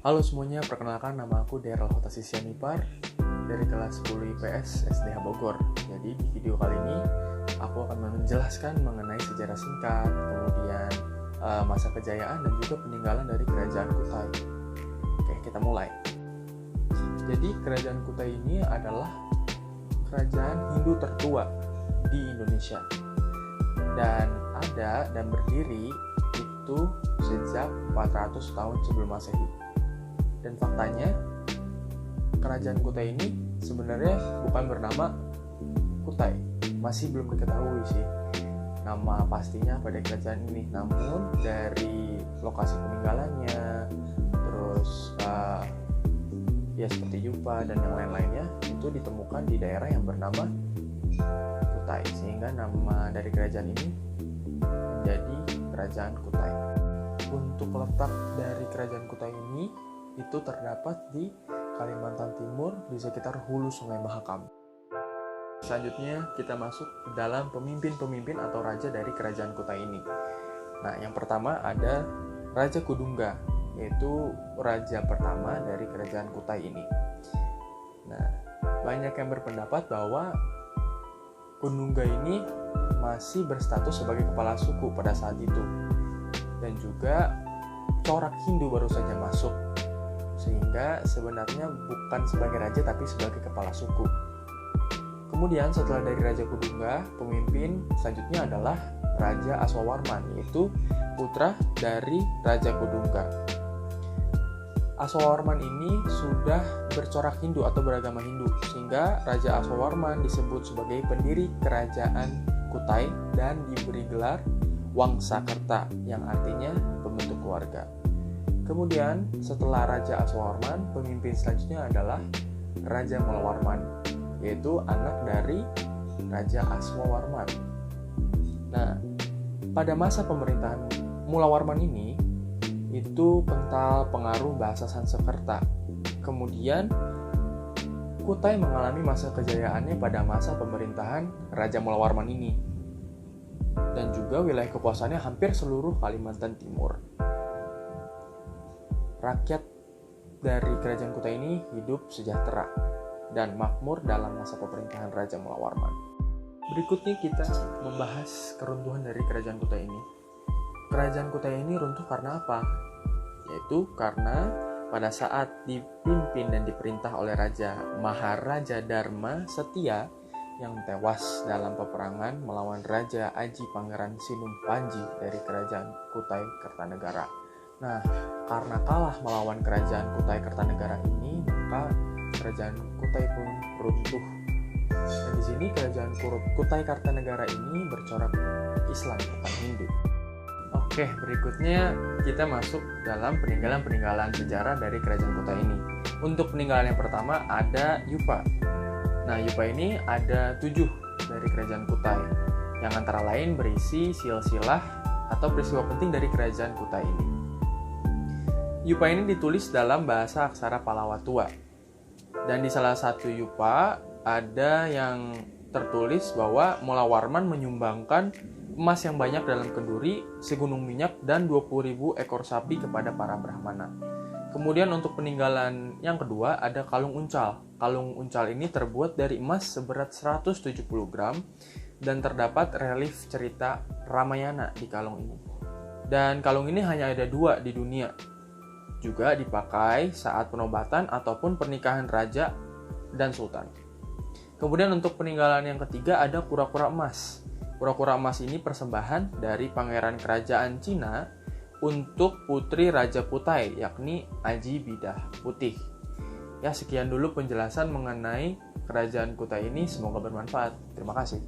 Halo semuanya, perkenalkan nama aku Daryl Hotasi Sianipar dari kelas 10 IPS SDH Bogor. Jadi di video kali ini aku akan menjelaskan mengenai sejarah singkat, kemudian masa kejayaan dan juga peninggalan dari Kerajaan Kutai. Oke, kita mulai. Jadi Kerajaan Kutai ini adalah kerajaan Hindu tertua di Indonesia dan ada dan berdiri itu sejak 400 tahun sebelum Masehi. Dan faktanya, Kerajaan Kutai ini sebenarnya bukan bernama Kutai. Masih belum diketahui sih nama pastinya pada kerajaan ini. Namun dari lokasi peninggalannya, terus ya seperti Yupa dan yang lain-lainnya, itu ditemukan di daerah yang bernama Kutai. Sehingga nama dari kerajaan ini menjadi Kerajaan Kutai. Untuk letak dari Kerajaan Kutai ini itu terdapat di Kalimantan Timur di sekitar hulu Sungai Mahakam. Selanjutnya kita masuk ke dalam pemimpin-pemimpin atau raja dari Kerajaan Kutai ini. Nah, yang pertama ada Raja Kudungga, yaitu raja pertama dari Kerajaan Kutai ini. Nah, banyak yang berpendapat bahwa Kudungga ini masih berstatus sebagai kepala suku pada saat itu. Dan juga corak Hindu baru saja masuk, sehingga sebenarnya bukan sebagai raja tapi sebagai kepala suku. Kemudian setelah dari Raja Kudungga, pemimpin selanjutnya adalah Raja Aswawarman, yaitu putra dari Raja Kudungga. Aswawarman ini sudah bercorak Hindu atau beragama Hindu, sehingga Raja Aswawarman disebut sebagai pendiri Kerajaan Kutai dan diberi gelar Wangsakerta yang artinya pembentuk keluarga. Kemudian setelah Raja Aswawarman, pemimpin selanjutnya adalah Raja Mulawarman, yaitu anak dari Raja Aswawarman. Nah, pada masa pemerintahan Mulawarman ini, itu kental pengaruh bahasa Sanskerta. Kemudian, Kutai mengalami masa kejayaannya pada masa pemerintahan Raja Mulawarman ini. Dan juga wilayah kekuasaannya hampir seluruh Kalimantan Timur. Rakyat dari Kerajaan Kutai ini hidup sejahtera dan makmur dalam masa pemerintahan Raja Mulawarman. Berikutnya kita membahas keruntuhan dari Kerajaan Kutai ini. Kerajaan Kutai ini runtuh karena apa? Yaitu karena pada saat dipimpin dan diperintah oleh Raja Maharaja Dharma Setia yang tewas dalam peperangan melawan Raja Aji Pangeran Sinumpanji dari Kerajaan Kutai Kertanegara. Nah, karena kalah melawan Kerajaan Kutai Kertanegara ini, maka Kerajaan Kutai pun runtuh. Dan di sini Kerajaan Kutai Kertanegara ini bercorak Islam, bukan Hindu. Oke, berikutnya kita masuk dalam peninggalan-peninggalan sejarah dari Kerajaan Kutai ini. Untuk peninggalan yang pertama ada Yupa. Nah, Yupa ini ada 7 dari Kerajaan Kutai, yang antara lain berisi silsilah atau peristiwa penting dari Kerajaan Kutai ini. Yupa ini ditulis dalam bahasa aksara Pallawa tua. Dan di salah satu Yupa ada yang tertulis bahwa Mulawarman menyumbangkan emas yang banyak dalam kenduri, segunung minyak, dan 20.000 ekor sapi kepada para Brahmana. Kemudian untuk peninggalan yang kedua ada kalung uncal. Kalung uncal ini terbuat dari emas seberat 170 gram dan terdapat relief cerita Ramayana di kalung ini. Dan kalung ini hanya ada 2 di dunia. Juga dipakai saat penobatan ataupun pernikahan raja dan sultan. Kemudian untuk peninggalan yang ketiga ada kura-kura emas. Kura-kura emas ini persembahan dari pangeran kerajaan Cina untuk putri Raja Kutai, yakni Aji Bidah Putih. Ya, sekian dulu penjelasan mengenai Kerajaan Kutai ini. Semoga bermanfaat. Terima kasih.